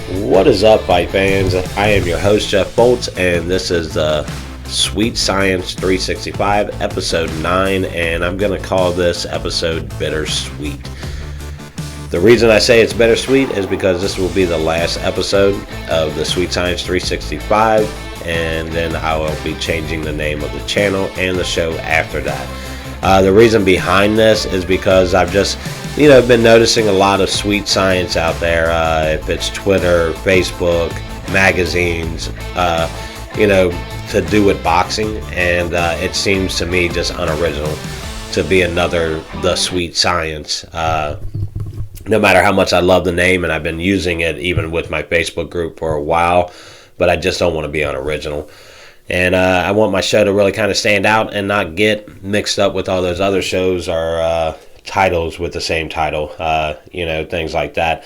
What is up, fight fans? I am your host, Jeff Bolts, and this is the Sweet Science 365, episode 9, and I'm going to call this episode Bittersweet. The reason I say it's bittersweet is because this will be the last episode of the Sweet Science 365, and then I will be changing the name of the channel and the show after that. The reason behind this is because I've just been noticing a lot of sweet science out there. If it's Twitter, Facebook, magazines, to do with boxing, and it seems to me just unoriginal to be another The Sweet Science. No matter how much I love the name, and I've been using it even with my Facebook group for a while, but I just don't want to be unoriginal. And I want my show to really kind of stand out and not get mixed up with all those other shows or titles with the same title, things like that.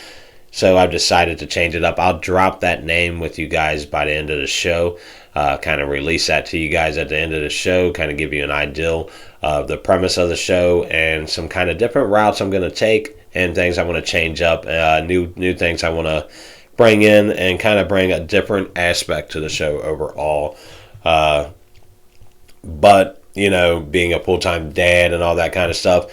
So I've decided to change it up. I'll drop that name with you guys by the end of the show, kind of release that to you guys at the end of the show, kind of give you an idea of the premise of the show and some kind of different routes I'm going to take and things I want to change up, new things I want to bring in and kind of bring a different aspect to the show overall. But being a full-time dad and all that kind of stuff,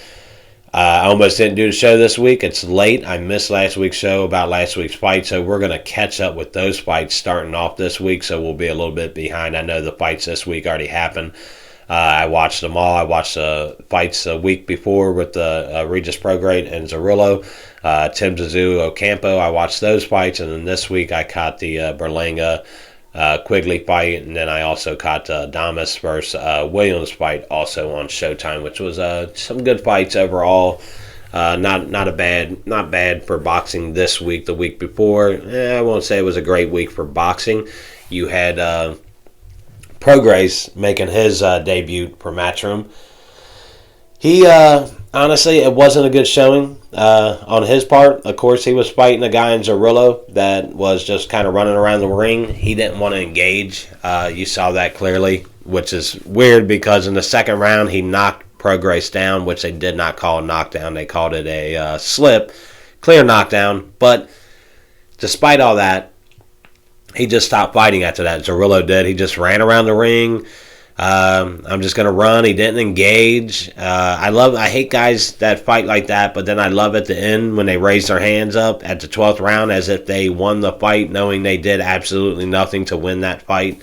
I almost didn't do the show this week. It's late. I missed last week's show about last week's fight, so we're going to catch up with those fights starting off this week, so we'll be a little bit behind. I know the fights this week already happened. I watched them all. I watched the fights a week before with the Regis Prograis and Zerillo, Tim Tszyu, Ocampo. I watched those fights, and then this week I caught the Berlanga Quigley fight, and then I also caught Damas versus Williams fight also on Showtime, which was some good fights overall. Not bad for boxing this week. The week before, I won't say it was a great week for boxing. You had Prograis making his debut for Matchroom. He honestly, it wasn't a good showing on his part. Of course, he was fighting a guy in Zerillo that was just kind of running around the ring. He didn't want to engage. You saw that clearly, which is weird because in the second round, he knocked Prograis down, which they did not call a knockdown. They called it a slip. Clear knockdown. But despite all that, he just stopped fighting after that. Zerillo did. He just ran around the ring. I'm just going to run. He didn't engage. I hate guys that fight like that, but then I love at the end when they raise their hands up at the 12th round as if they won the fight, knowing they did absolutely nothing to win that fight.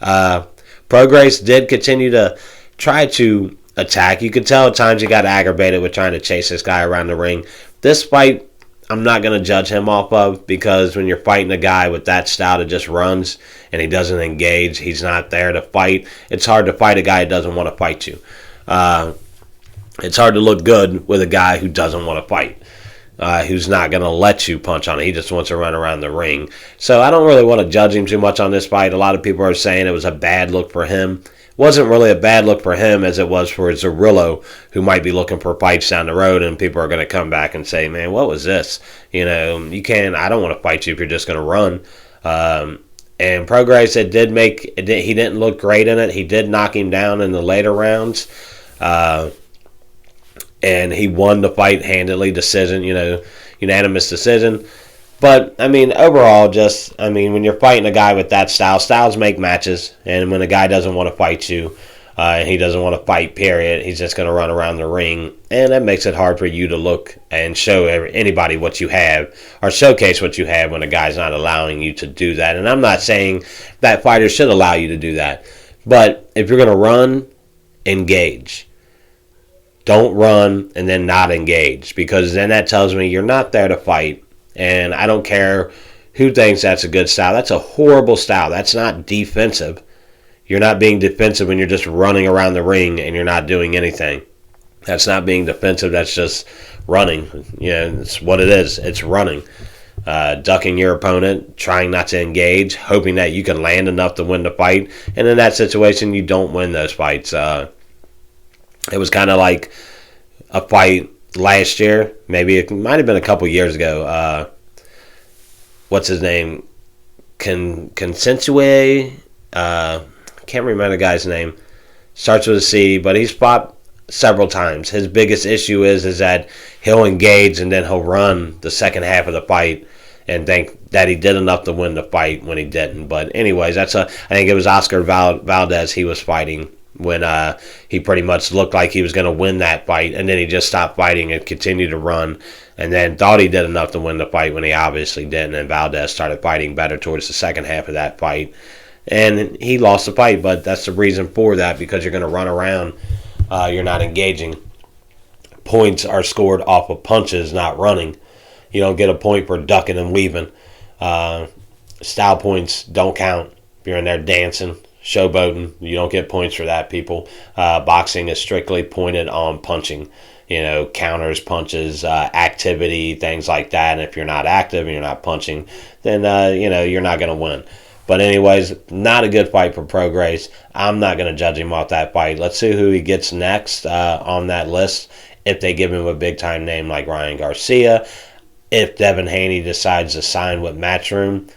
Prograis did continue to try to attack. You could tell at times he got aggravated with trying to chase this guy around the ring. This fight, I'm not going to judge him off of, because when you're fighting a guy with that style that just runs and he doesn't engage, he's not there to fight. It's hard to fight a guy who doesn't want to fight you. It's hard to look good with a guy who doesn't want to fight, who's not going to let you punch on it. He just wants to run around the ring. So I don't really want to judge him too much on this fight. A lot of people are saying it was a bad look for him. Wasn't really a bad look for him as it was for Zerillo, who might be looking for fights down the road, and people are going to come back and say, man, what was this? I don't want to fight you if you're just going to run. And Prograis, he didn't look great in it. He did knock him down in the later rounds. And he won the fight handily, decision, unanimous decision. But, overall, when you're fighting a guy with that style, styles make matches, and when a guy doesn't want to fight you, and he doesn't want to fight, period, he's just going to run around the ring, and that makes it hard for you to look and show anybody what you have, or showcase what you have when a guy's not allowing you to do that. And I'm not saying that fighters should allow you to do that, but if you're going to run, engage. Don't run and then not engage, because then that tells me you're not there to fight. And I don't care who thinks that's a good style. That's a horrible style. That's not defensive. You're not being defensive when you're just running around the ring and you're not doing anything. That's not being defensive. That's just running. It's what it is. It's running. Ducking your opponent, trying not to engage, hoping that you can land enough to win the fight. And in that situation, you don't win those fights. It was kind of like a fight last year, maybe it might have been a couple years ago. What's his name? Consensue. Can't remember the guy's name. Starts with a C, but he's fought several times. His biggest issue is that he'll engage and then he'll run the second half of the fight and think that he did enough to win the fight when he didn't. But anyways, I think it was Oscar Valdez he was fighting when he pretty much looked like he was going to win that fight, and then he just stopped fighting and continued to run, and then thought he did enough to win the fight when he obviously didn't, and Valdez started fighting better towards the second half of that fight, and he lost the fight. But that's the reason for that, because you're going to run around, you're not engaging. Points are scored off of punches, not running. You don't get a point for ducking and weaving. Style points don't count. If you're in there dancing, showboating, you don't get points for that, people. Boxing is strictly pointed on punching. Counters, punches, activity, things like that. And if you're not active and you're not punching, then, you're not going to win. But anyways, not a good fight for Prograis. I'm not going to judge him off that fight. Let's see who he gets next on that list. If they give him a big-time name like Ryan Garcia, if Devin Haney decides to sign with Matchroom,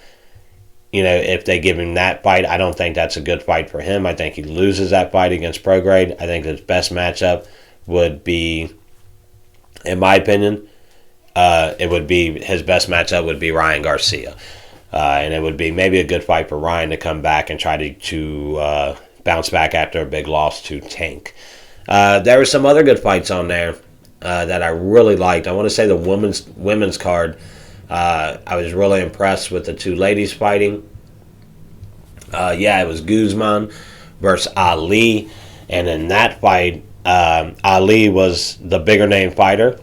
if they give him that fight, I don't think that's a good fight for him. I think he loses that fight against Prograis. I think his best matchup would be, in my opinion, his best matchup would be Ryan Garcia. And it would be maybe a good fight for Ryan to come back and try to bounce back after a big loss to Tank. There were some other good fights on there that I really liked. I want to say the women's card. I was really impressed with the two ladies fighting. It was Guzman versus Ali. And in that fight, Ali was the bigger name fighter.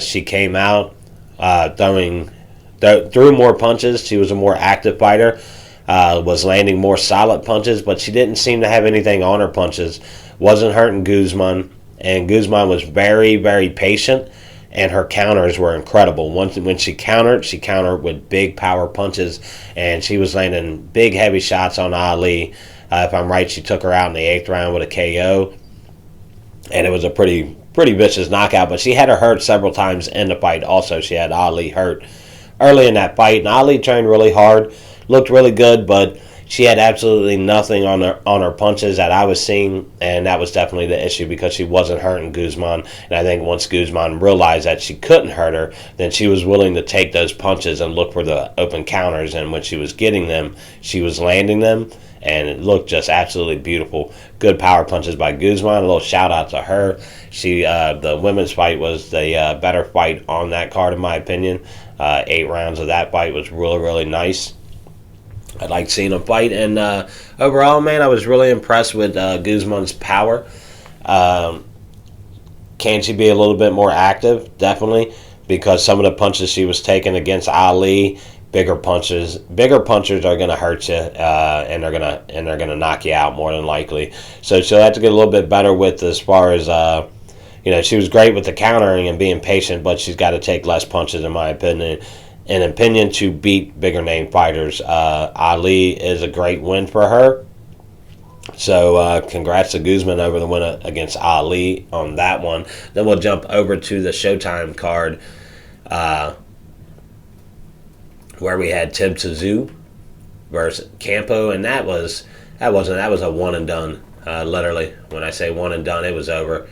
She came out threw more punches. She was a more active fighter. Was landing more solid punches, but she didn't seem to have anything on her punches. Wasn't hurting Guzman, and Guzman was very, very patient, and her counters were incredible. When she countered with big power punches, and she was landing big, heavy shots on Ali. If I'm right, she took her out in the 8th round with a KO, and it was a pretty vicious knockout, but she had her hurt several times in the fight. Also, she had Ali hurt early in that fight, and Ali trained really hard, looked really good, but she had absolutely nothing on her punches that I was seeing, and that was definitely the issue because she wasn't hurting Guzman. And I think once Guzman realized that she couldn't hurt her, then she was willing to take those punches and look for the open counters, and when she was getting them, she was landing them, and it looked just absolutely beautiful. Good power punches by Guzman. A little shout out to her. The women's fight was the better fight on that card, in my opinion. 8 rounds of that fight was really, really nice. I liked seeing him fight, and overall, man, I was really impressed with Guzman's power. Can she be a little bit more active? Definitely, because some of the punches she was taking against Ali, bigger punchers are going to hurt you, and they're going to knock you out more than likely. So she'll have to get a little bit better with as far as she was great with the countering and being patient, but she's got to take less punches, in my opinion. To beat bigger name fighters. Ali is a great win for her. So congrats to Guzman over the win against Ali on that one. Then we'll jump over to the Showtime card, where we had Tim Tszyu versus Campo, and that was a one and done. Literally, when I say one and done, it was over.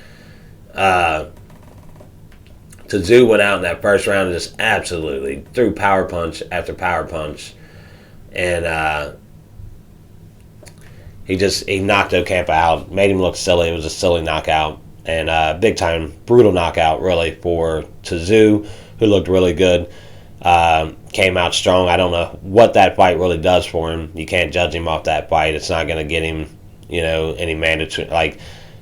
Tszyu went out in that first round and just absolutely threw power punch after power punch. And he knocked Ocampo out, made him look silly. It was a silly knockout. And big time, brutal knockout, really, for Tszyu, who looked really good. Came out strong. I don't know what that fight really does for him. You can't judge him off that fight. It's not going to get him, any mandatory,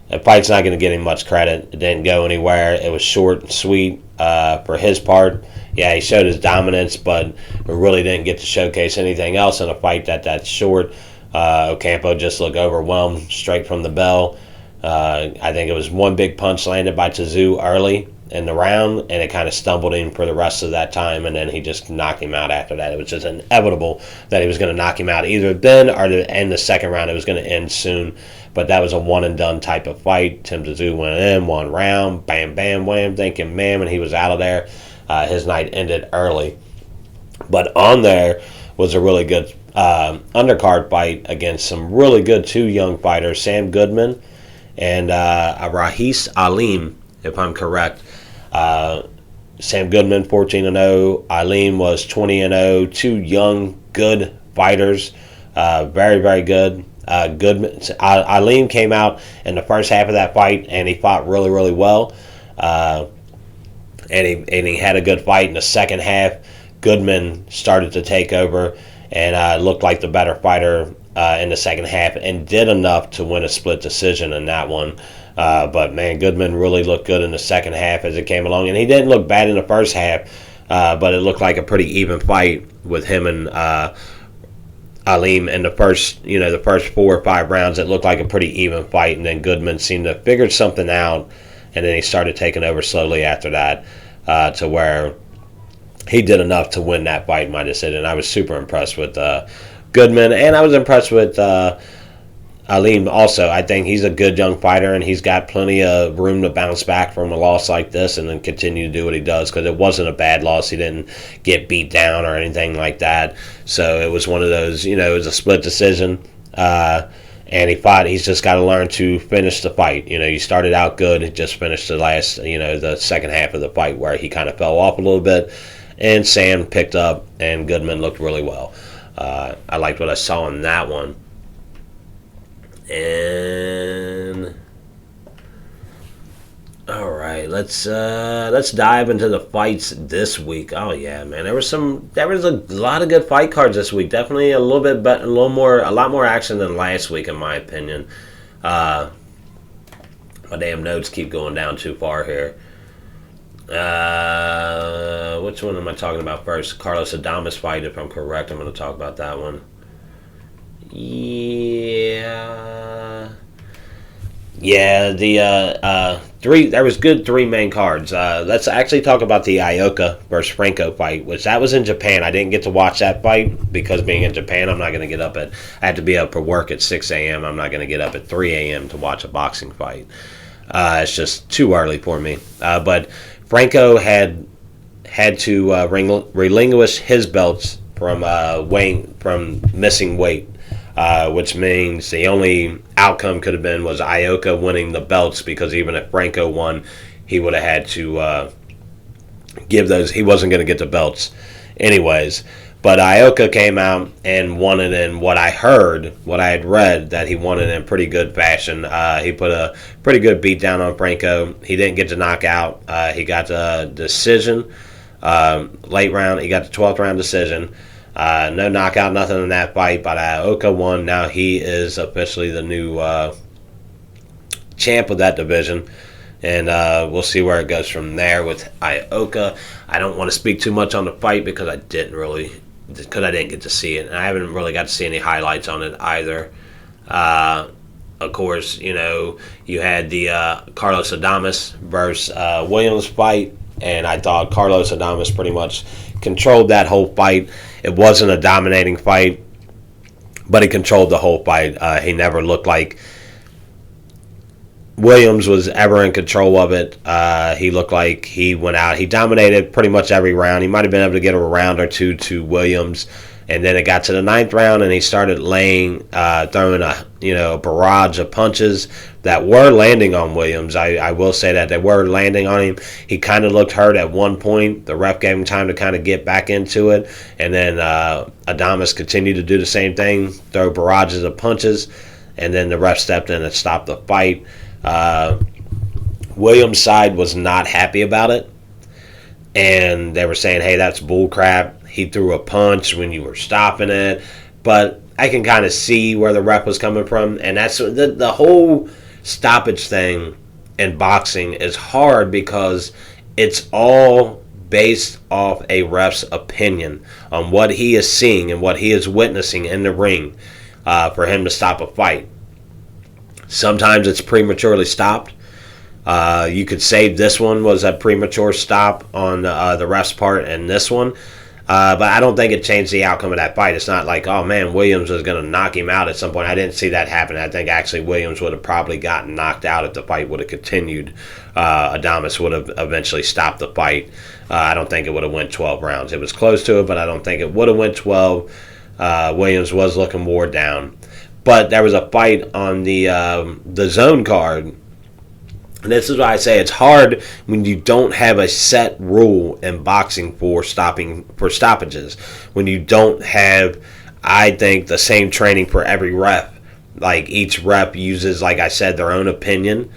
the fight's not going to get him much credit. It didn't go anywhere. It was short and sweet for his part. Yeah, he showed his dominance, but we really didn't get to showcase anything else in a fight that's short. Ocampo just looked overwhelmed straight from the bell. I think it was one big punch landed by Tszyu early in the round, and it kind of stumbled him for the rest of that time, and then he just knocked him out after that. It was just inevitable that he was going to knock him out either then or to end the second round. It was going to end soon. But that was a one-and-done type of fight. Tim Tszyu went in, 1 round, bam, bam, wham, thinking, man, when he was out of there, his night ended early. But on there was a really good undercard fight against some really good 2 young fighters, Sam Goodman and Rahis Alim, if I'm correct. Sam Goodman 14-0. Aleem was 20-0. Two young, good fighters, very very good. Goodman Aleem came out in the first half of that fight and he fought really really well, and he had a good fight in the second half. Goodman started to take over and looked like the better fighter in the second half and did enough to win a split decision in that one. But man, Goodman really looked good in the second half as it came along, and he didn't look bad in the first half. But it looked like a pretty even fight with him and Aleem in the first 4 or 5 rounds. It looked like a pretty even fight, and then Goodman seemed to have figured something out, and then he started taking over slowly after that, to where he did enough to win that fight in my decision. I was super impressed with Goodman, and I was impressed with Aleem also. I think he's a good young fighter, and he's got plenty of room to bounce back from a loss like this and then continue to do what he does, because it wasn't a bad loss. He didn't get beat down or anything like that. So it was one of those, it was a split decision. And he fought. He's just got to learn to finish the fight. He started out good. He just finished the second half of the fight where he kind of fell off a little bit. And Sam picked up, and Goodman looked really well. I liked what I saw in that one. And all right, let's dive into the fights this week. Oh yeah, man, there was a lot of good fight cards this week. Definitely a little bit better, a lot more action than last week, in my opinion. My damn notes keep going down too far here. Which one am I talking about first? Carlos Adames fight, if I'm correct. I'm going to talk about that one. Yeah, there was good 3 main cards. Let's actually talk about the Ioka versus Franco fight, which that was in Japan. I didn't get to watch that fight because being in Japan, I'm not going to get up I had to be up for work at 6 a.m. I'm not going to get up at 3 a.m. to watch a boxing fight. It's just too early for me. But Franco had to relinquish his belts from missing weight. Which means the only outcome could have been was Ioka winning the belts, because even if Franco won, he would have had to give those. He wasn't going to get the belts anyways. But Ioka came out and won it in what I had read, that he won it in pretty good fashion. He put a pretty good beat down on Franco. He didn't get to knock out. He got the decision, late round. He got the 12th round decision. No knockout, nothing in that fight, but Ioka won. Now he is officially the new champ of that division, and we'll see where it goes from there with Ioka. I don't want to speak too much on the fight because I didn't get to see it, and I haven't really got to see any highlights on it either. Of course, you had the Carlos Adames versus Williams fight, and I thought Carlos Adames pretty much controlled that whole fight. It wasn't a dominating fight, but he controlled the whole fight. He never looked like Williams was ever in control of it. He looked like he went out. He dominated pretty much every round. He might have been able to get a round or two to Williams, and then it got to the 9th round, and he started throwing a barrage of punches that were landing on Williams. I will say that they were landing on him. He kind of looked hurt at one point. The ref gave him time to kind of get back into it, and then Adames continued to do the same thing, throw barrages of punches, and then the ref stepped in and stopped the fight. Williams' side was not happy about it, and they were saying, hey, that's bullcrap. He threw a punch when you were stopping it. But I can kind of see where the ref was coming from, and that's the whole stoppage thing in boxing is hard because it's all based off a ref's opinion on what he is seeing and what he is witnessing in the ring for him to stop a fight. Sometimes it's prematurely stopped. You could say this one was a premature stop on the ref's part in this one. But I don't think it changed the outcome of that fight. It's not like, oh man, Williams was going to knock him out at some point. I didn't see that happen. I think actually Williams would have probably gotten knocked out if the fight would have continued. Adames would have eventually stopped the fight. I don't think it would have went 12 rounds. It was close to it, but I don't think it would have went 12. Williams was looking wore down. But there was a fight on the zone card And this is why I say it's hard when you don't have a set rule in boxing for stoppages. When you don't have, I think, the same training for every rep. Like each rep uses, like I said, their own opinion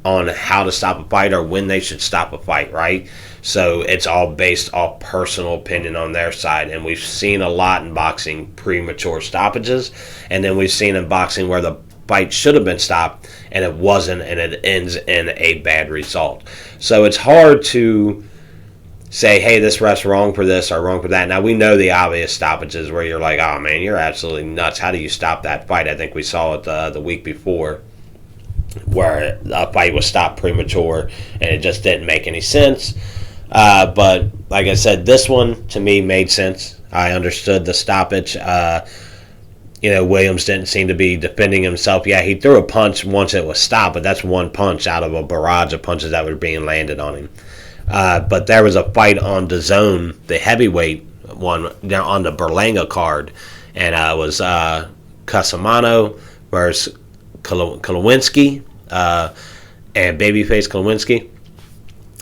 on how to stop a fight or when they should stop a fight, right? So it's all based off personal opinion on their side. And we've seen a lot in boxing premature stoppages. And then we've seen in boxing where the fight should have been stopped and it wasn't, and it ends in a bad result. So it's hard to say, hey, this ref's wrong for this or wrong for that. Now, we know the obvious stoppages where you're like, oh, man, you're absolutely nuts. How do you stop that fight? I think we saw it the week before where a fight was stopped premature and it just didn't make any sense. But like I said, this one to me made sense. I understood the stoppage. Williams didn't seem to be defending himself. Yeah, he threw a punch once it was stopped, but that's one punch out of a barrage of punches that were being landed on him. But there was a fight on DAZN, the heavyweight one, down on the Berlanga card, and it was Casamano versus Kolowinski, and babyface Kolowinski.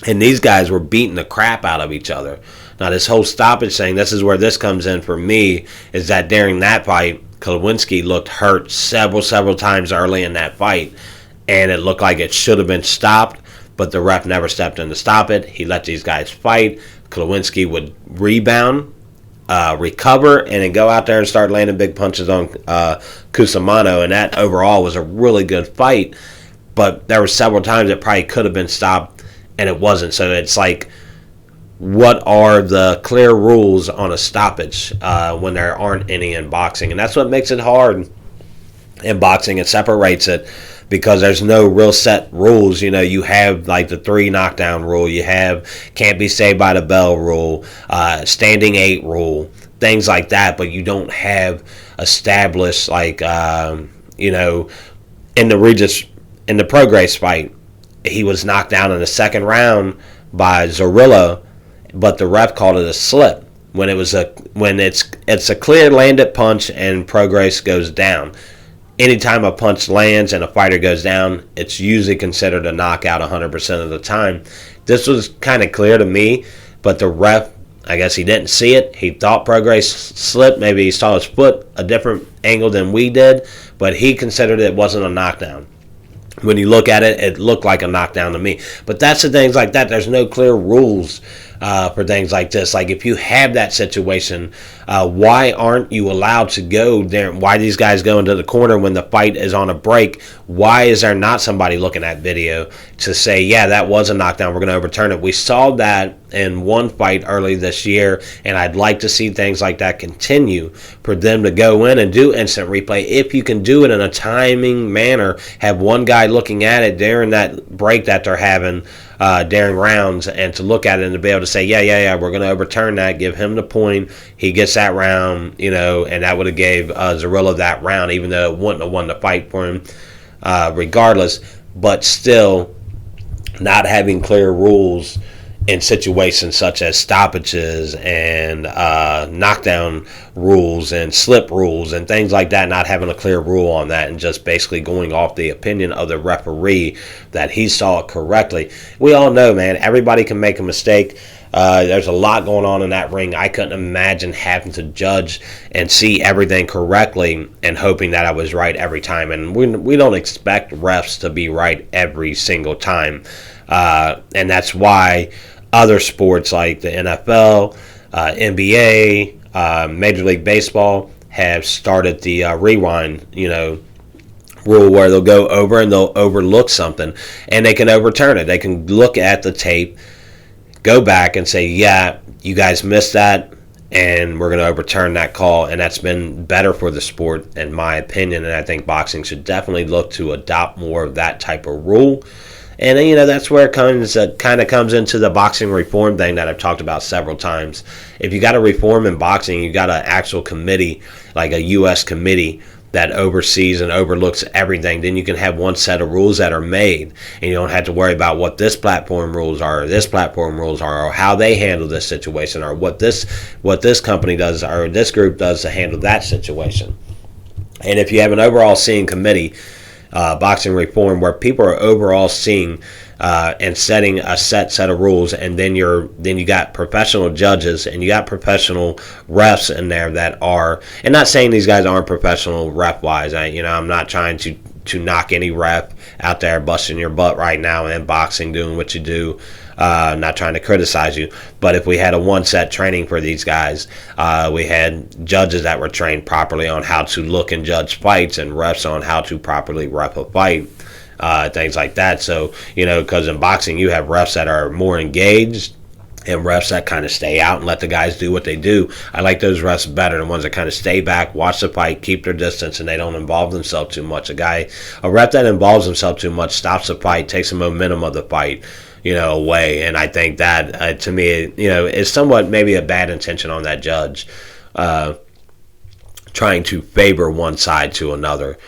And these guys were beating the crap out of each other. Now, this whole stoppage thing, this is where this comes in for me, is that during that fight, Kolowinski looked hurt several times early in that fight, and it looked like it should have been stopped, but the ref never stepped in to stop it. He let these guys fight. Kolowinski would rebound, recover, and then go out there and start landing big punches on Casamano, and that overall was a really good fight, but there were several times it probably could have been stopped, and it wasn't. So it's like, what are the clear rules on a stoppage when there aren't any in boxing? And that's what makes it hard in boxing. It separates it because there's no real set rules. You have like the 3 knockdown rule. You have can't be saved by the bell rule, standing 8 rule, things like that. But you don't have established like, in the Prograis fight, he was knocked down in the second round by Zorrilla, but the ref called it a slip when it's a clear landed punch and Prograis goes down. Anytime a punch lands and a fighter goes down, it's usually considered a knockout 100% of the time. This was kind of clear to me, but the ref, I guess he didn't see it. He thought Prograis slipped. Maybe he saw his foot a different angle than we did, but he considered it wasn't a knockdown. When you look at it, it looked like a knockdown to me. But that's the things like that. There's no clear rules for things like this. Like if you have that situation, why aren't you allowed to go there? Why these guys go into the corner when the fight is on a break? Why is there not somebody looking at video to say, yeah, that was a knockdown, we're going to overturn it? We saw that in one fight early this year, and I'd like to see things like that continue, for them to go in and do instant replay. If you can do it in a timing manner, have one guy looking at it during that break that they're having during rounds, and to look at it and to be able to say, yeah, we're going to overturn that, give him the point, he gets that round, and that would have gave Zorrilla that round, even though it wouldn't have won the fight for him regardless. But still, not having clear rules in situations such as stoppages and knockdown rules and slip rules and things like that, not having a clear rule on that and just basically going off the opinion of the referee that he saw it correctly. We all know, man, everybody can make a mistake. There's a lot going on in that ring. I couldn't imagine having to judge and see everything correctly and hoping that I was right every time. And we don't expect refs to be right every single time. And that's why other sports like the NFL, NBA, Major League Baseball have started the rewind, rule, where they'll go over and they'll overlook something and they can overturn it. They can look at the tape, go back and say, yeah, you guys missed that, and we're going to overturn that call. And that's been better for the sport, in my opinion. And I think boxing should definitely look to adopt more of that type of rule. And, that's where it kind of comes into the boxing reform thing that I've talked about several times. If you got a reform in boxing, you got an actual committee, like a U.S. committee, that oversees and overlooks everything. Then you can have one set of rules that are made, and you don't have to worry about what this platform rules are, or this platform rules are, or how they handle this situation, or what this company does, or this group does to handle that situation. And if you have an overall seeing committee, boxing reform, where people are overall seeing and setting a set of rules, and then you got professional judges and you got professional refs in there that are, and not saying these guys aren't professional ref wise. I'm not trying to knock any ref out there busting your butt right now in boxing doing what you do. Not trying to criticize you, but if we had a one-set training for these guys, we had judges that were trained properly on how to look and judge fights, and refs on how to properly ref a fight, things like that. So, because in boxing you have refs that are more engaged and refs that kind of stay out and let the guys do what they do. I like those refs better, the ones that kind of stay back, watch the fight, keep their distance, and they don't involve themselves too much. A ref that involves himself too much stops the fight, takes the momentum of the fight, away. And I think that, to me, is somewhat maybe a bad intention on that judge, trying to favor one side to another.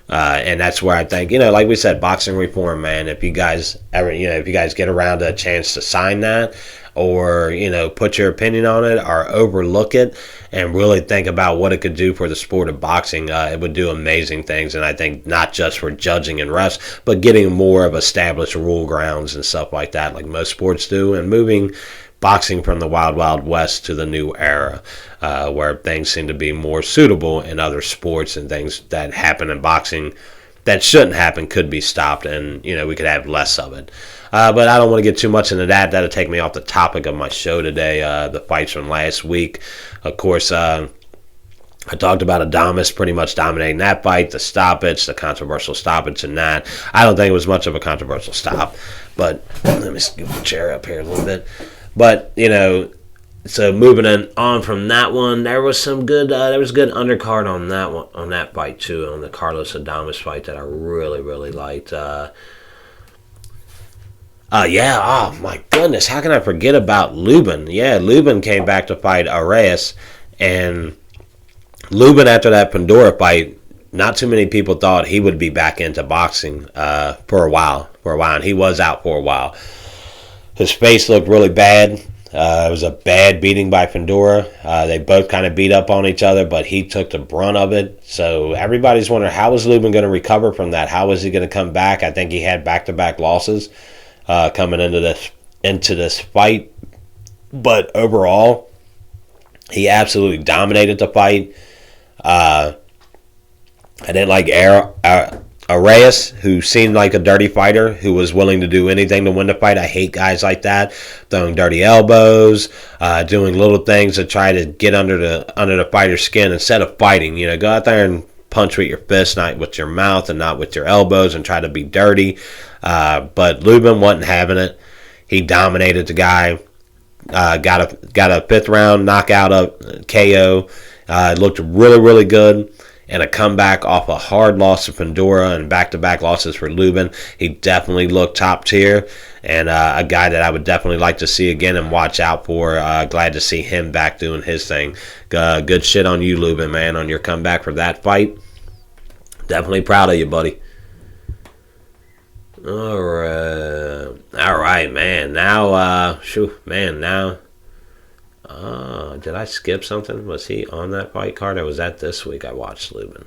And that's where I think, like we said, boxing reform, man, if you guys get around to a chance to sign that, or, put your opinion on it or overlook it and really think about what it could do for the sport of boxing, it would do amazing things. And I think not just for judging and refs, but getting more of established rule grounds and stuff like that, like most sports do, and moving boxing from the wild, wild west to the new era, where things seem to be more suitable in other sports, and things that happen in boxing that shouldn't happen could be stopped, and we could have less of it. But I don't want to get too much into that. That'll take me off the topic of my show today, the fights from last week. Of course, I talked about Adames pretty much dominating that fight, the stoppage, the controversial stoppage in that. I don't think it was much of a controversial stop, but let me scoot the chair up here a little bit. But, so moving on from that one, there was some good good undercard on that one, on that fight too, on the Carlos Adames fight that I really, really liked. Oh my goodness, how can I forget about Lubin? Yeah, Lubin came back to fight Arias, and Lubin, after that Pandora fight, not too many people thought he would be back into boxing for a while, and he was out for a while. His face looked really bad. It was a bad beating by Pandora. They both kind of beat up on each other, but he took the brunt of it. So everybody's wondering, how is Lubin going to recover from that? How is he going to come back? I think he had back-to-back losses coming into this fight. But overall, he absolutely dominated the fight. I didn't like Arias, who seemed like a dirty fighter, who was willing to do anything to win the fight. I hate guys like that, throwing dirty elbows, doing little things to try to get under the fighter's skin instead of fighting. Go out there and punch with your fist, not with your mouth and not with your elbows, and try to be dirty. But Lubin wasn't having it. He dominated the guy. Got a fifth round knockout of KO. Looked really, really good. And a comeback off a hard loss to Pandora and back-to-back losses for Lubin. He definitely looked top tier, and a guy that I would definitely like to see again and watch out for. Glad to see him back doing his thing. Good shit on you, Lubin, man, on your comeback for that fight. Definitely proud of you, buddy. All right, man. Now, did I skip something? Was he on that fight card, or was that this week I watched Lubin?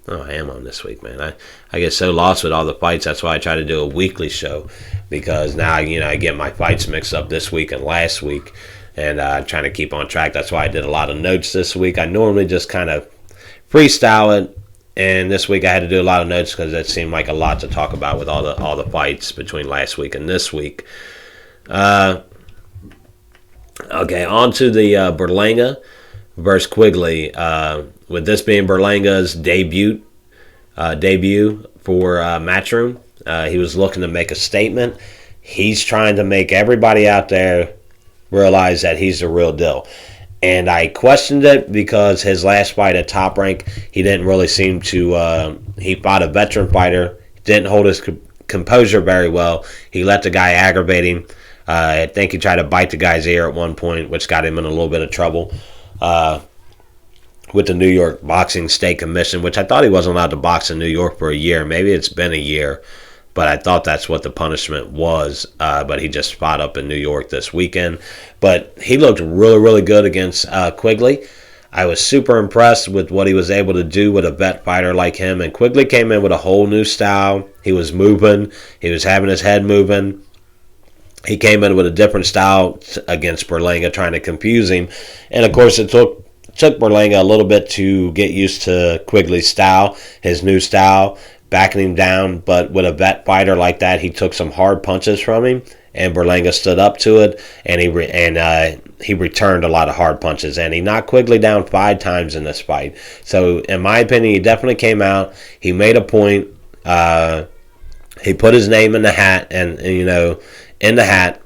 Oh, I am on this week, man. I get so lost with all the fights. That's why I try to do a weekly show, because now, I get my fights mixed up this week and last week, and trying to keep on track. That's why I did a lot of notes this week. I normally just kind of freestyle it, and this week I had to do a lot of notes because it seemed like a lot to talk about with all the fights between last week and this week. Okay, on to the Berlanga versus Quigley. With this being Berlanga's debut for Matchroom, he was looking to make a statement. He's trying to make everybody out there realize that he's the real deal. And I questioned it because his last fight at Top Rank, he didn't really seem to... he fought a veteran fighter, didn't hold his composure very well. He let the guy aggravate him. I think he tried to bite the guy's ear at one point, which got him in a little bit of trouble with the New York Boxing State Commission, which I thought he wasn't allowed to box in New York for a year. Maybe it's been a year, but I thought that's what the punishment was. But he just fought up in New York this weekend. But he looked really, really good against Quigley. I was super impressed with what he was able to do with a vet fighter like him. And Quigley came in with a whole new style. He was moving. He was having his head moving. He came in with a different style against Berlanga, trying to confuse him. And, of course, it took Berlanga a little bit to get used to Quigley's style, his new style, backing him down. But with a vet fighter like that, he took some hard punches from him, and Berlanga stood up to it, and he returned a lot of hard punches, and he knocked Quigley down 5 times in this fight. So, in my opinion, he definitely came out. He made a point. He put his name in the hat, and in the hat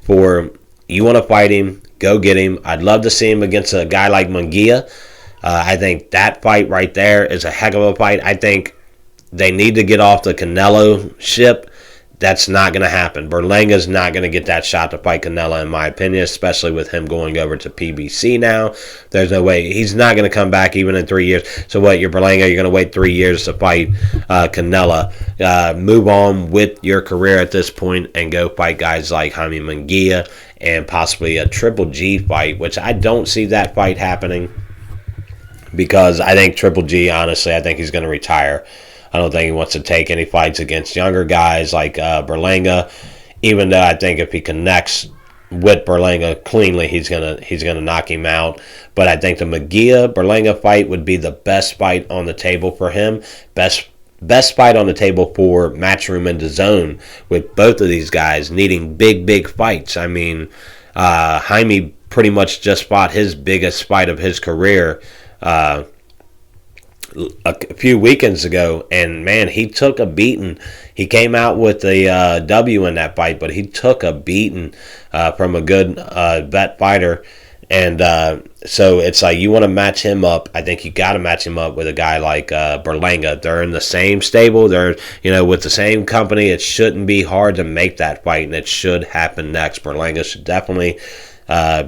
for, you want to fight him, go get him. I'd love to see him against a guy like Munguia. I think that fight right there is a heck of a fight. I think they need to get off the Canelo ship. That's not going to happen. Berlanga's not going to get that shot to fight Canelo, in my opinion, especially with him going over to PBC now. There's no way. He's not going to come back even in 3 years. So what, you're Berlanga, you're going to wait 3 years to fight Canelo. Move on with your career at this point and go fight guys like Jaime Munguia and possibly a Triple G fight, which I don't see that fight happening because I think Triple G, honestly, I think he's going to retire. I don't think he wants to take any fights against younger guys like Berlanga, even though I think if he connects with Berlanga cleanly, he's gonna knock him out. But I think the Munguia-Berlanga fight would be the best fight on the table for him. Best fight on the table for Matchroom and DAZN, with both of these guys needing big fights. I mean, Jaime pretty much just fought his biggest fight of his career a few weekends ago, and man, he took a beating. He came out with a W in that fight, but he took a beating from a good vet fighter. And so it's like, you want to match him up. I think you got to match him up with a guy like Berlanga. They're in the same stable. They're with the same company. It shouldn't be hard to make that fight, and it should happen next. Berlanga should definitely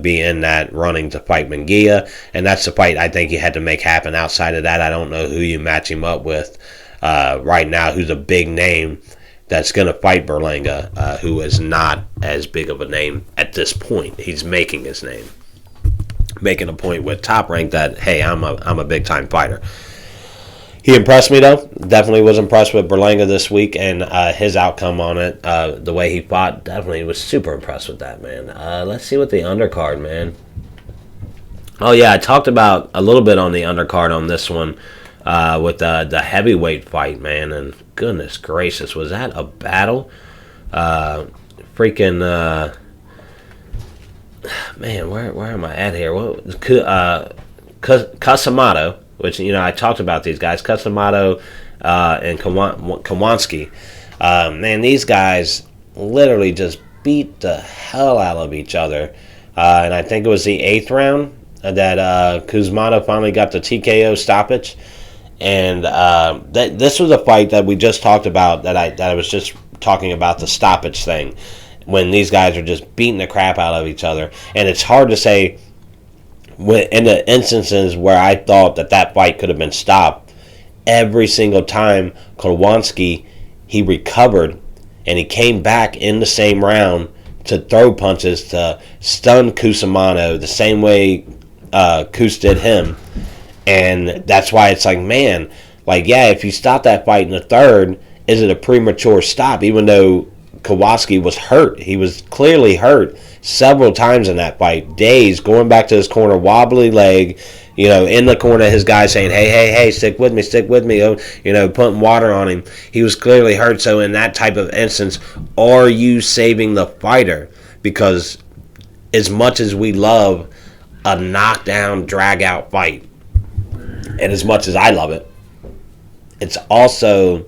be in that running to fight Munguia, and that's the fight I think you had to make happen. Outside of that, I don't know who you match him up with right now, who's a big name that's going to fight Berlanga, who is not as big of a name at this point. He's making his name, making a point with Top Rank that, hey, I'm a big-time fighter. He impressed me, though. Definitely was impressed with Berlanga this week and his outcome on it. The way he fought, definitely was super impressed with that, man. Let's see what the undercard, man. Oh, yeah, I talked about a little bit on the undercard on this one with the heavyweight fight, man. And goodness gracious, was that a battle? Man, where am I at here? Casamado. Which, I talked about these guys, Casamado and Kowalski. Man, these guys literally just beat the hell out of each other. And I think it was the 8th round that Kuzmado finally got the TKO stoppage. And this was a fight that we just talked about, that I was just talking about the stoppage thing, when these guys are just beating the crap out of each other. And it's hard to say, in the instances where I thought that fight could have been stopped, every single time Kowalski, he recovered and he came back in the same round to throw punches to stun Cusimano the same way Kus did him. And that's why it's like, man, like, yeah, if you stop that fight in the 3rd, is it a premature stop? Even though Kowalski was hurt, he was clearly hurt several times in that fight, dazed, going back to his corner, wobbly leg, in the corner, his guy saying, hey, stick with me, putting water on him. He was clearly hurt. So in that type of instance, are you saving the fighter? Because as much as we love a knockdown, drag-out fight, and as much as I love it, it's also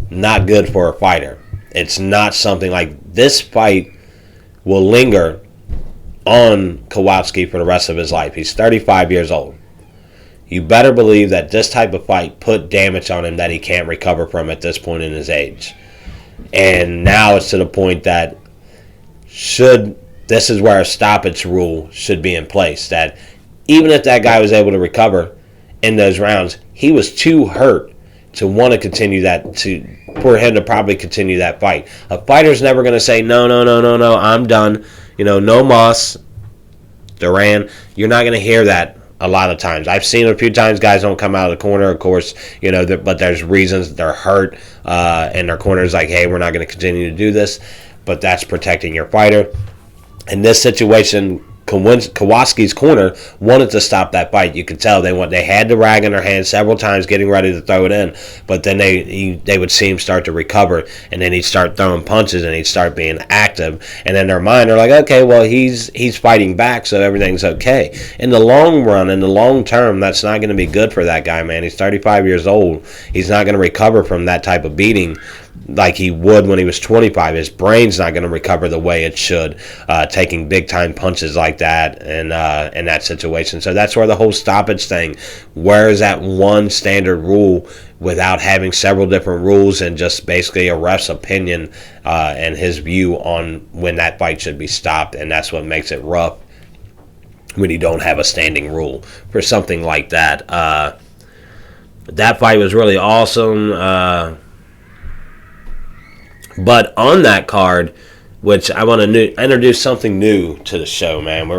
not good for a fighter. It's not something like this fight will linger on Kowalski for the rest of his life. He's 35 years old. You better believe that this type of fight put damage on him that he can't recover from at this point in his age. And now it's to the point that this is where a stoppage rule should be in place, that even if that guy was able to recover in those rounds, he was too hurt to want to continue that, for him to probably continue that fight. A fighter's never going to say, no, I'm done. No mas, Duran. You're not going to hear that a lot of times. I've seen it a few times. Guys don't come out of the corner, of course, but there's reasons they're hurt, and their corner's like, hey, we're not going to continue to do this. But that's protecting your fighter. In this situation, Kowalski's corner wanted to stop that fight. You could tell they had the rag in their hand several times, getting ready to throw it in. But then they would see him start to recover, and then he'd start throwing punches, and he'd start being active. And in their mind, they're like, okay, well, he's fighting back, so everything's okay. In the long run, in the long term, that's not going to be good for that guy, man. He's 35 years old. He's not going to recover from that type of beating like he would when he was 25. His brain's not going to recover the way it should, taking big-time punches like that in that situation. So that's where the whole stoppage thing, where is that one standard rule without having several different rules and just basically a ref's opinion and his view on when that fight should be stopped, and that's what makes it rough when you don't have a standing rule for something like that. That fight was really awesome. But on that card, which I want to introduce something new to the show, man.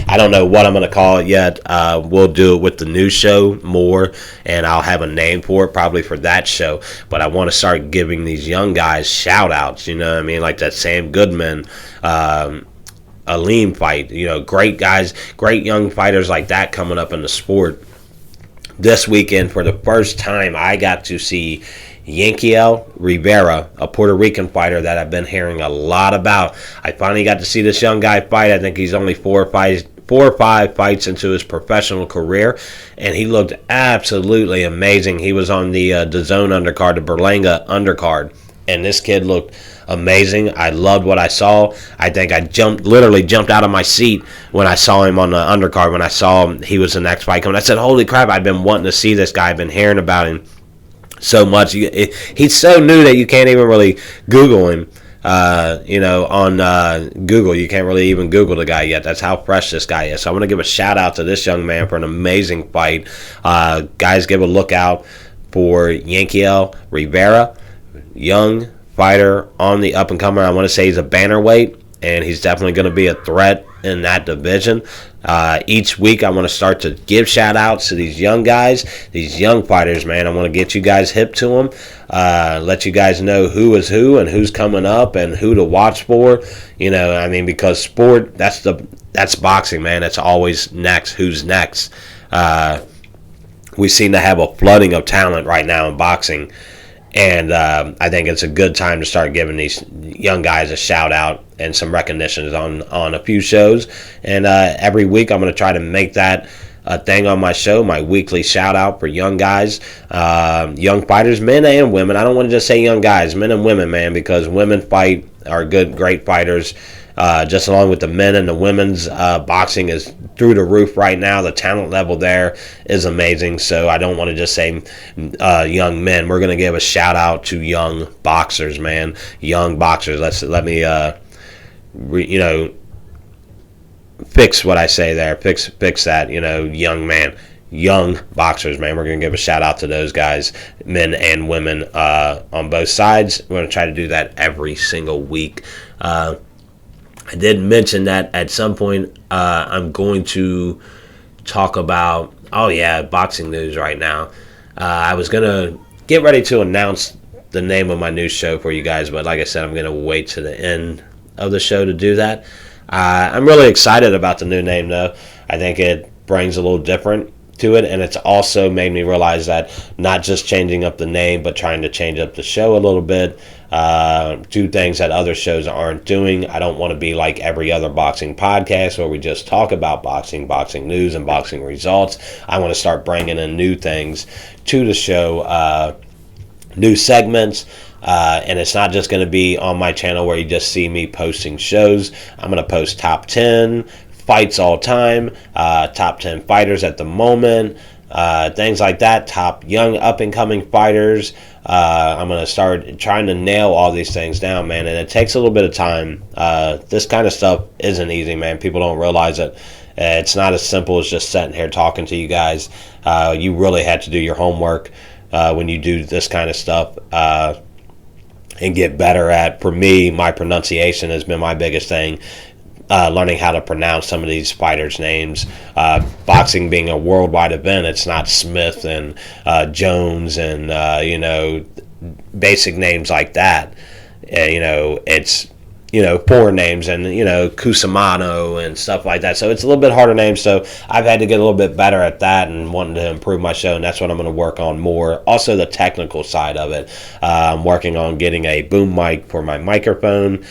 I don't know what I'm going to call it yet. We'll do it with the new show more, and I'll have a name for it probably for that show. But I want to start giving these young guys shout-outs, you know what I mean? Like that Sam Goodman, Aleem fight. Great guys, great young fighters like that coming up in the sport. This weekend, for the first time, I got to see Yankiel Rivera, a Puerto Rican fighter that I've been hearing a lot about. I finally got to see this young guy fight. I think he's only 4 or 5 fights into his professional career, and he looked absolutely amazing. He was on the DAZN undercard, the Berlanga undercard, and this kid looked amazing. I loved what I saw. I think I literally jumped out of my seat when I saw him on the undercard, when I saw him, he was the next fight coming. I said, holy crap, I've been wanting to see this guy. I've been hearing about him so much. He's so new that you can't even really Google him. On Google, you can't really even Google the guy yet. That's how fresh this guy is. So I want to give a shout out to this young man for an amazing fight. Guys, give a look out for Yankiel Rivera, young fighter on the up and comer. I want to say he's a bantamweight, and he's definitely going to be a threat in that division. Each week I want to start to give shout outs to these young guys, these young fighters, man. I want to get you guys hip to them, let you guys know who is who and who's coming up and who to watch for. Because sport, that's boxing, man. It's always next. Who's next? We seem to have a flooding of talent right now in boxing. And I think it's a good time to start giving these young guys a shout out and some recognitions on a few shows. And every week I'm going to try to make that a thing on my show, my weekly shout out for young guys, young fighters, men and women. I don't want to just say young guys, men and women, man, because women are great fighters. Just along with the men and the women's boxing is through the roof right now. The talent level there is amazing. So I don't want to just say young men. We're going to give a shout out to young boxers, man. Young boxers. Let me fix what I say there. Fix that. Young man. Young boxers, man. We're going to give a shout out to those guys, men and women, on both sides. We're going to try to do that every single week. I did mention that at some point I'm going to talk about, boxing news right now. I was going to get ready to announce the name of my new show for you guys, but like I said, I'm going to wait to the end of the show to do that. I'm really excited about the new name, though. I think it brings a little different to it, and it's also made me realize that not just changing up the name, but trying to change up the show a little bit, do things that other shows aren't doing. I don't want to be like every other boxing podcast where we just talk about boxing news, and boxing results. I want to start bringing in new things to the show, new segments, and it's not just going to be on my channel where you just see me posting shows. I'm going to post top 10 fights all time, top 10 fighters at the moment, things like that, top young up-and-coming fighters. I'm going to start trying to nail all these things down, man, and it takes a little bit of time. This kind of stuff isn't easy, man. People don't realize it. It's not as simple as just sitting here talking to you guys. You really have to do your homework when you do this kind of stuff and get better at. For me, my pronunciation has been my biggest thing. learning how to pronounce some of these fighters' names. Boxing being a worldwide event, it's not Smith and Jones and basic names like that. It's foreign names and Cusimano and stuff like that. So it's a little bit harder names. So I've had to get a little bit better at that and wanting to improve my show, and that's what I'm going to work on more. Also, the technical side of it. I'm working on getting a boom mic for my microphone,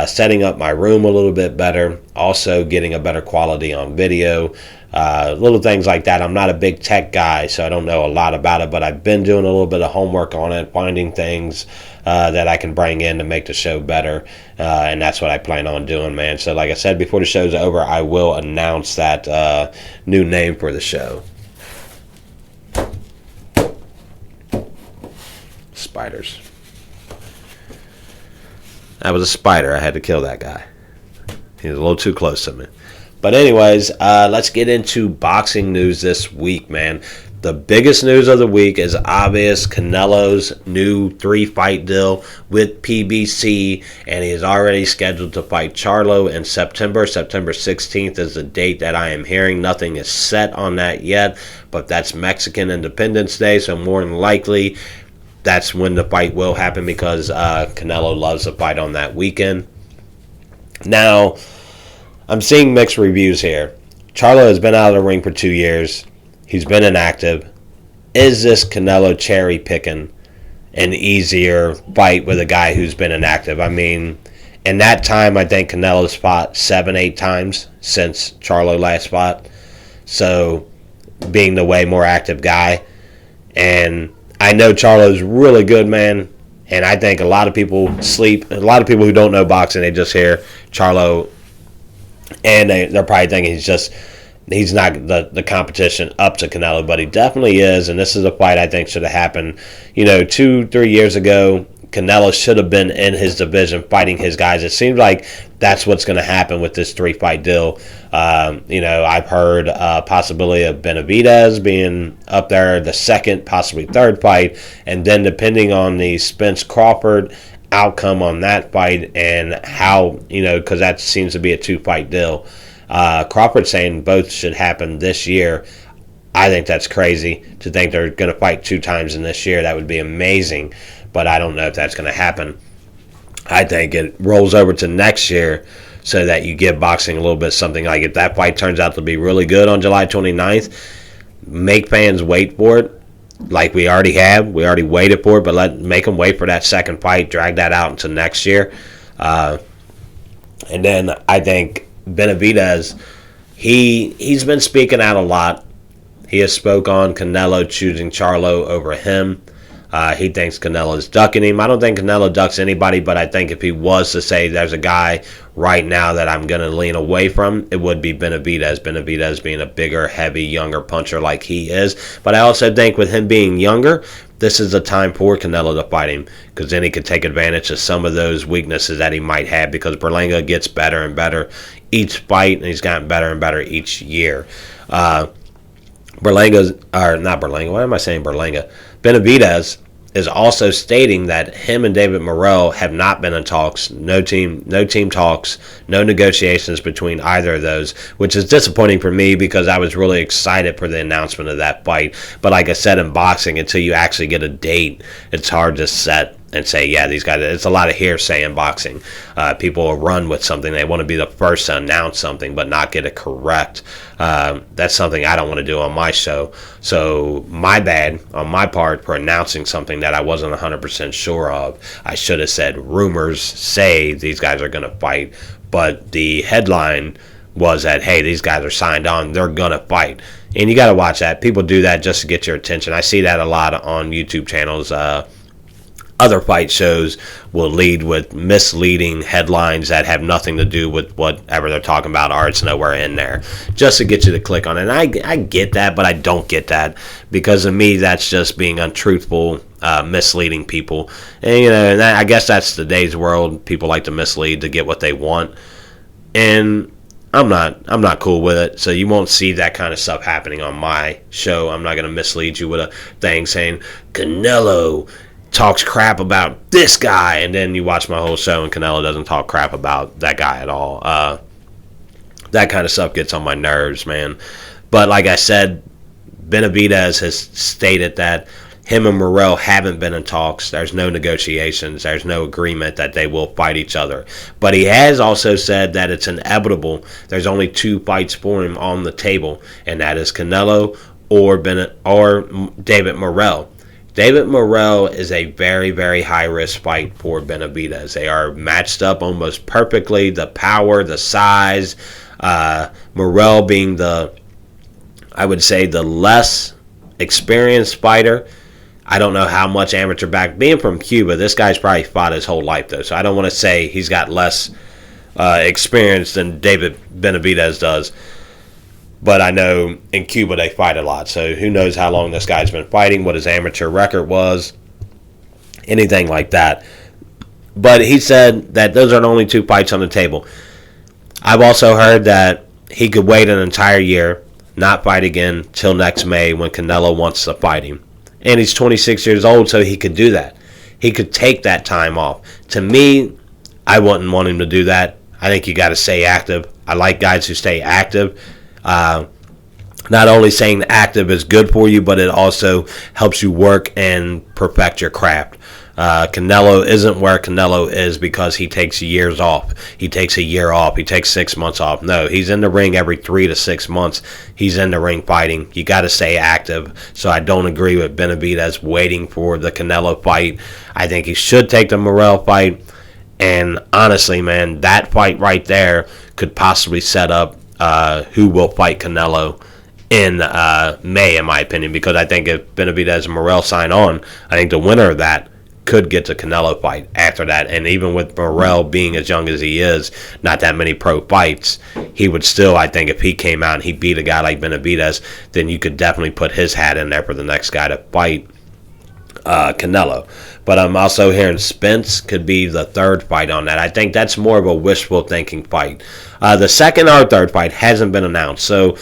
setting up my room a little bit better, also getting a better quality on video. Little things like that. I'm not a big tech guy, so I don't know a lot about it, but I've been doing a little bit of homework on it, finding things that I can bring in to make the show better, and that's what I plan on doing, man. So like I said, before the show's over, I will announce that new name for the show. Spiders. That was a spider. I had to kill that guy. He was a little too close to me. But anyways, let's get into boxing news this week, man. The biggest news of the week is obvious. Canelo's new 3-fight deal with PBC, and he is already scheduled to fight Charlo in September. September 16th is the date that I am hearing. Nothing is set on that yet, but that's Mexican Independence Day, so more than likely that's when the fight will happen because Canelo loves to fight on that weekend. Now, I'm seeing mixed reviews here. Charlo has been out of the ring for 2 years. He's been inactive. Is this Canelo cherry picking an easier fight with a guy who's been inactive? I mean, in that time, I think Canelo's fought 7-8 times since Charlo last fought. So, being the way more active guy. And I know Charlo's really good, man. And I think a lot of people sleep. A lot of people who don't know boxing, they just hear Charlo. And they're probably thinking he's not the competition up to Canelo, but he definitely is. And this is a fight I think should have happened, 2-3 years ago. Canelo should have been in his division fighting his guys. It seems like that's what's going to happen with this 3-fight deal. I've heard possibility of Benavidez being up there, the second, possibly third fight. And then depending on the Spence Crawford outcome on that fight and how, because that seems to be a 2-fight deal. Crawford saying both should happen this year. I think that's crazy to think they're going to fight 2 times in this year. That would be amazing, but I don't know if that's going to happen. I think it rolls over to next year so that you give boxing a little bit something. Like if that fight turns out to be really good on July 29th, make fans wait for it. Like we already have. We already waited for it, but make them wait for that second fight, drag that out until next year. And then I think Benavidez, he's been speaking out a lot. He has spoke on Canelo choosing Charlo over him. He thinks Canelo's ducking him. I don't think Canelo ducks anybody, but I think if he was to say there's a guy right now that I'm going to lean away from, it would be Benavidez. Benavidez being a bigger, heavy, younger puncher like he is. But I also think with him being younger, this is a time for Canelo to fight him because then he could take advantage of some of those weaknesses that he might have because Berlanga gets better and better each fight, and he's gotten better and better each year. Benavidez is also stating that him and David Morrell have not been in talks, no team talks, no negotiations between either of those, which is disappointing for me because I was really excited for the announcement of that fight. But like I said, in boxing, until you actually get a date, it's hard to set and say, yeah, these guys, it's a lot of hearsay in boxing. People will run with something. They want to be the first to announce something but not get it correct. That's something I don't want to do on my show. So my bad on my part for announcing something that I wasn't 100% sure of. I should have said rumors say these guys are going to fight, but the headline was that, hey, these guys are signed on, they're going to fight. And you got to watch that. People do that just to get your attention. I see that a lot on YouTube channels. Other fight shows will lead with misleading headlines that have nothing to do with whatever they're talking about, or it's nowhere in there, just to get you to click on it. And I get that, but I don't get that because to me that's just being untruthful, misleading people. And I guess that's today's world. People like to mislead to get what they want, and I'm not cool with it. So you won't see that kind of stuff happening on my show. I'm not going to mislead you with a thing saying Canelo talks crap about this guy, and then you watch my whole show and Canelo doesn't talk crap about that guy at all. That kind of stuff gets on my nerves, man. But like I said, Benavidez has stated that him and Morrell haven't been in talks. There's no negotiations. There's no agreement that they will fight each other. But he has also said that it's inevitable. There's only 2 fights for him on the table, and that is Canelo or David Morrell. David Morrell is a very, very high-risk fight for Benavidez. They are matched up almost perfectly. The power, the size, Morrell being I would say, the less experienced fighter. I don't know how much amateur being from Cuba, this guy's probably fought his whole life, though. So I don't want to say he's got less experience than David Benavidez does. But I know in Cuba they fight a lot. So who knows how long this guy's been fighting, what his amateur record was, anything like that. But he said that those are the only 2 fights on the table. I've also heard that he could wait an entire year, not fight again till next May when Canelo wants to fight him. And he's 26 years old, so he could do that. He could take that time off. To me, I wouldn't want him to do that. I think you got to stay active. I like guys who stay active. Not only saying active is good for you, but it also helps you work and perfect your craft. Canelo isn't where Canelo is because he takes years off. He takes a year off. He takes 6 months off. No, he's in the ring every 3 to 6 months. He's in the ring fighting. You got to stay active. So I don't agree with Benavidez waiting for the Canelo fight. I think he should take the Morrell fight. And honestly, man, that fight right there could possibly set up who will fight Canelo in May, in my opinion. Because I think if Benavidez and Morrell sign on, I think the winner of that could get the Canelo fight after that. And even with Morrell being as young as he is, not that many pro fights, he would still, I think, if he came out and he beat a guy like Benavidez, then you could definitely put his hat in there for the next guy to fight Canelo. But I'm also hearing Spence could be the 3rd fight on that. I think that's more of a wishful thinking fight. The 2nd or 3rd fight hasn't been announced, so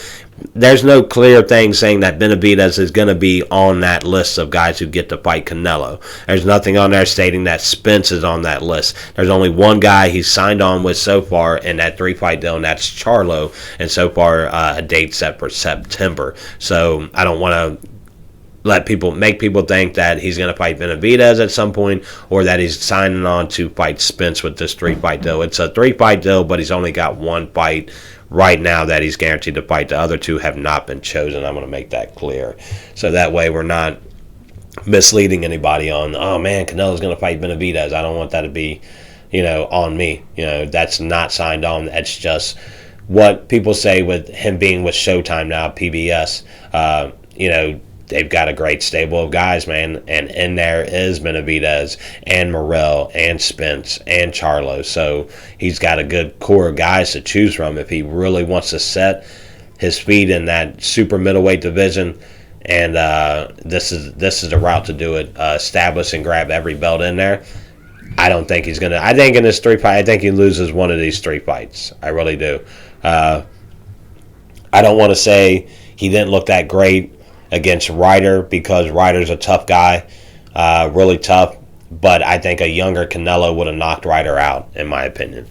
there's no clear thing saying that Benavidez is going to be on that list of guys who get to fight Canelo. There's nothing on there stating that Spence is on that list. There's only one guy he's signed on with so far in that 3-fight deal, and that's Charlo. And so far, a date set for September. So I don't want to make people think that he's going to fight Benavidez at some point or that he's signing on to fight Spence with this 3-fight deal. It's a 3-fight deal, but he's only got 1 fight right now that he's guaranteed to fight. The other 2 have not been chosen. I'm going to make that clear. So that way we're not misleading anybody on, oh man, Canelo's going to fight Benavidez. I don't want that to be, on me. That's not signed on. That's just what people say with him being with Showtime now, PBS. They've got a great stable of guys, man, and in there is Benavidez and Morrell and Spence and Charlo. So he's got a good core of guys to choose from if he really wants to set his feet in that super middleweight division. And this is the route to do it. Establish and grab every belt in there. I don't think he's gonna. I think in this 3-fight, I think he loses one of these 3 fights. I really do. I don't want to say he didn't look that great against Ryder because Ryder's a tough guy, really tough. But I think a younger Canelo would have knocked Ryder out, in my opinion.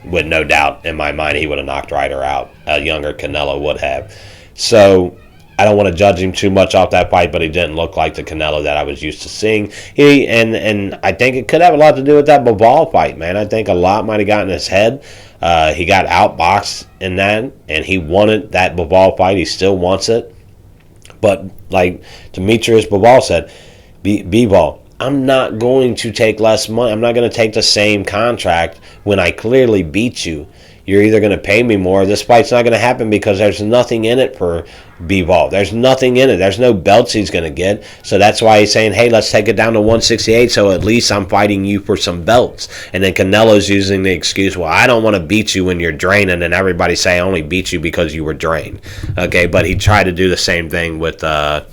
With no doubt in my mind, he would have knocked Ryder out. A younger Canelo would have. So I don't want to judge him too much off that fight, but he didn't look like the Canelo that I was used to seeing. And I think it could have a lot to do with that Bivol fight, man. I think a lot might have gotten in his head. He got outboxed in that, and he wanted that Bivol fight. He still wants it. But like Demetrius Bivol said, Bivol, I'm not going to take less money. I'm not going to take the same contract when I clearly beat you. You're either going to pay me more. This fight's not going to happen because there's nothing in it for Bivol. There's nothing in it. There's no belts he's going to get. So that's why he's saying, hey, let's take it down to 168 so at least I'm fighting you for some belts. And then Canelo's using the excuse, well, I don't want to beat you when you're draining. And everybody say I only beat you because you were drained. Okay, but he tried to do the same thing with Badu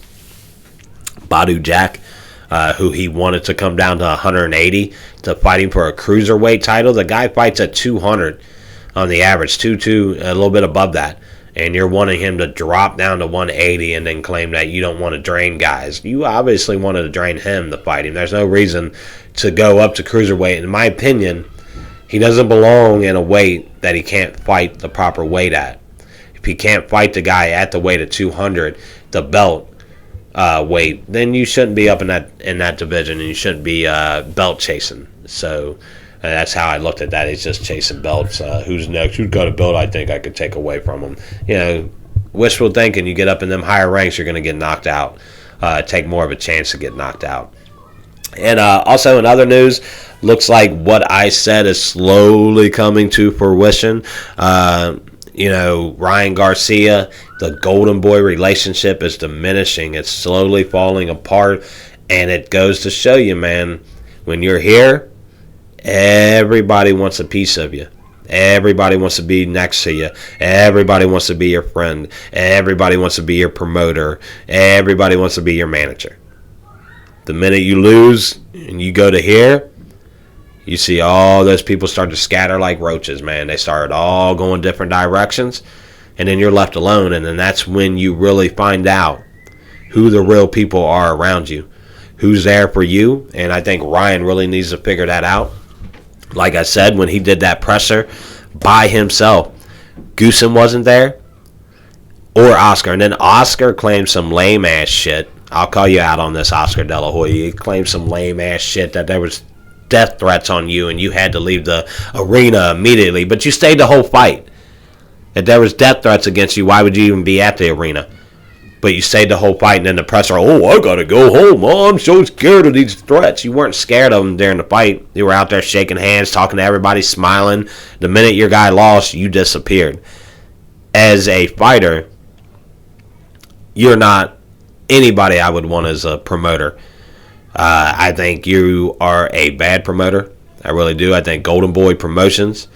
Jack. Who he wanted to come down to 180 to fighting for a cruiserweight title. The guy fights at 200 on the average, 2 a little bit above that. And you're wanting him to drop down to 180 and then claim that you don't want to drain guys. You obviously wanted to drain him to fight him. There's no reason to go up to cruiserweight. In my opinion, He doesn't belong in a weight that he can't fight the proper weight at. If he can't fight the guy at the weight of 200, the belt weight, then you shouldn't be up in that division, and you shouldn't be belt chasing. So that's how I looked at that. He's just chasing belts. Who's next? Who's got a belt I think I could take away from him? You know, wishful thinking. You get up in them higher ranks, you're going to get knocked out. Take more of a chance to get knocked out. And also in other news, looks like what I said is slowly coming to fruition. You know, Ryan Garcia, the Golden Boy relationship is diminishing. It's slowly falling apart. And it goes to show you, man, when you're here, everybody wants a piece of you. Everybody wants to be next to you. Everybody wants to be your friend. Everybody wants to be your promoter. Everybody wants to be your manager. The minute you lose and you go to here, you see all those people start to scatter like roaches, man. They start all going different directions, and then you're left alone, and then that's when you really find out who the real people are around you, who's there for you, and I think Ryan really needs to figure that out. Like I said, when he did that presser by himself, Goosen wasn't there, or Oscar, and then Oscar claimed some lame-ass shit. I'll call you out on this, Oscar De La Hoya. He claimed some lame-ass shit that there was death threats on you and you had to leave the arena immediately, but you stayed the whole fight. If there was death threats against you, why would you even be at the arena? But you stayed the whole fight, and then the presser, I gotta go home. Oh, I'm so scared of these threats. You weren't scared of them during the fight. You were out there shaking hands, talking to everybody, smiling. The minute your guy lost, you disappeared. As a fighter, you're not anybody I would want as a promoter. I think you are a bad promoter. I really do. I think Golden Boy Promotions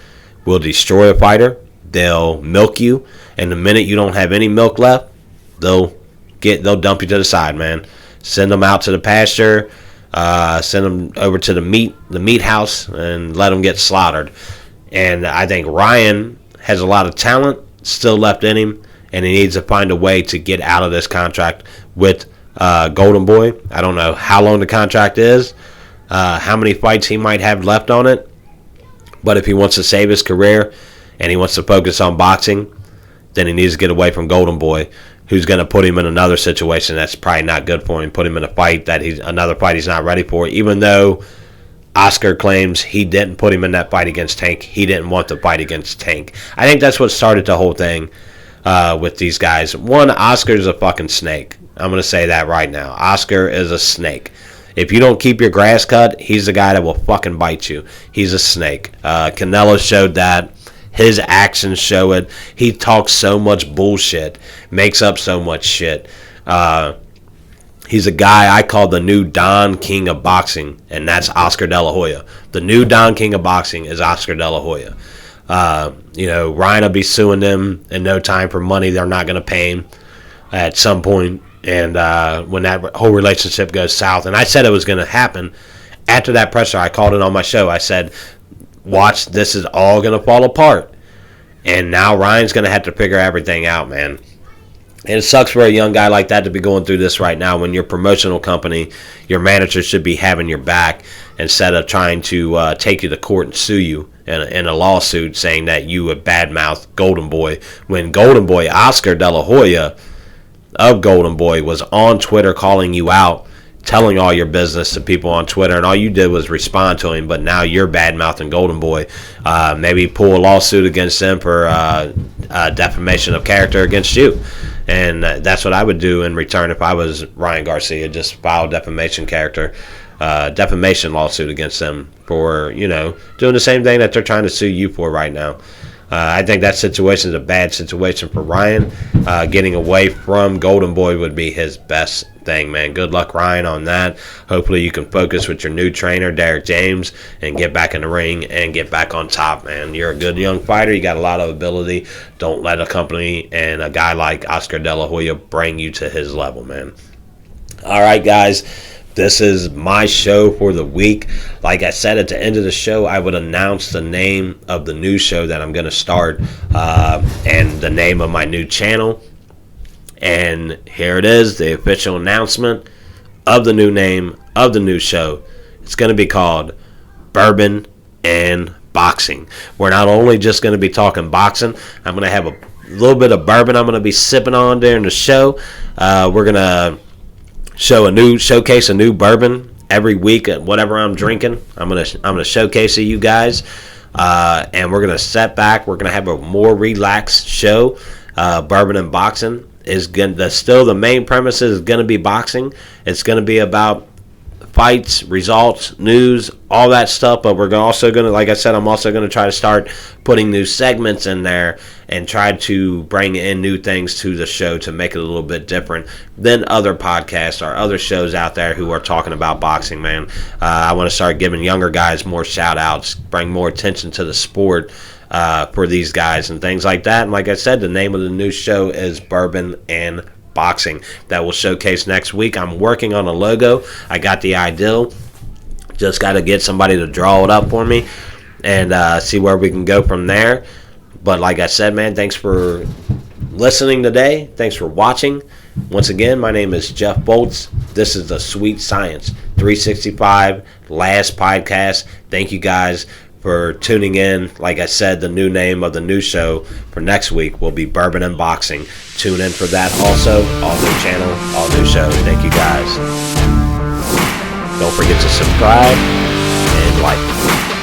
will destroy a fighter. They'll milk you, and the minute you don't have any milk left, they'll dump you to the side, man. Send them out to the pasture, send them over to the meat house, and let them get slaughtered. And I think Ryan has a lot of talent still left in him, and he needs to find a way to get out of this contract with Golden Boy. I don't know how long the contract is, how many fights he might have left on it, but if he wants to save his career and he wants to focus on boxing, then he needs to get away from Golden Boy, who's going to put him in another situation that's probably not good for him, put him in a fight that another fight he's not ready for, even though Oscar claims he didn't put him in that fight against Tank. He didn't want to fight against Tank. I think that's what started the whole thing with these guys. One, Oscar's a fucking snake. I'm going to say that right now. Oscar is a snake. If you don't keep your grass cut, he's the guy that will fucking bite you. He's a snake. Canelo showed that. His actions show it. He talks so much bullshit, makes up so much shit. He's a guy I call the new Don King of boxing, and that's Oscar De La Hoya. The new Don King of boxing is Oscar De La Hoya. Ryan will be suing them in no time for money they're not going to pay him at some point. And when that whole relationship goes south, and I said it was going to happen after that presser, I called it on my show. I said, watch, this is all going to fall apart. And now Ryan's going to have to figure everything out, man. And it sucks for a young guy like that to be going through this right now when your promotional company, your manager should be having your back instead of trying to take you to court and sue you in a lawsuit saying that you would badmouth Golden Boy. When Golden Boy, Oscar De La Hoya of Golden Boy, was on Twitter calling you out, telling all your business to people on Twitter, and all you did was respond to him, but now you're bad-mouthing Golden Boy. Maybe pull a lawsuit against them for defamation of character against you. And that's what I would do in return if I was Ryan Garcia, just file defamation lawsuit against them for, doing the same thing that they're trying to sue you for right now. I think that situation is a bad situation for Ryan. Getting away from Golden Boy would be his best thing, man. Good luck, Ryan, on that. Hopefully you can focus with your new trainer, Derek James, and get back in the ring and get back on top, man. You're a good young fighter. You got a lot of ability. Don't let a company and a guy like Oscar De La Hoya bring you to his level, man. All right, guys. This is my show for the week. Like I said, at the end of the show, I would announce the name of the new show that I'm going to start and the name of my new channel. And here it is, the official announcement of the new name of the new show. It's going to be called Bourbon and boxing. We're not only just going to be talking boxing. I'm going to have a little bit of bourbon I'm going to be sipping on during the show. We're going to showcase a new bourbon every week at whatever I'm drinking. I'm gonna showcase it you guys, and we're gonna set back. We're gonna have a more relaxed show. Bourbon and boxing is still the main premise is gonna be boxing. It's gonna be about fights, results, news, all that stuff. But we're also going to, like I said, I'm also going to try to start putting new segments in there and try to bring in new things to the show to make it a little bit different than other podcasts or other shows out there who are talking about boxing, man. I want to start giving younger guys more shout-outs, bring more attention to the sport for these guys and things like that. And like I said, the name of the new show is Bourbon and Boxing that will showcase next week. I'm working on a logo. I got the idea. Just got to get somebody to draw it up for me and see where we can go from there. But like I said, man, thanks for listening today. Thanks for watching. Once again, my name is Jeff Bolts. This is the Sweet Science 365 last podcast. Thank you guys for tuning in. Like I said, the new name of the new show for next week will be Bourbon and Boxing. Tune in for that also. All new channel, all new show. Thank you guys. Don't forget to subscribe and like.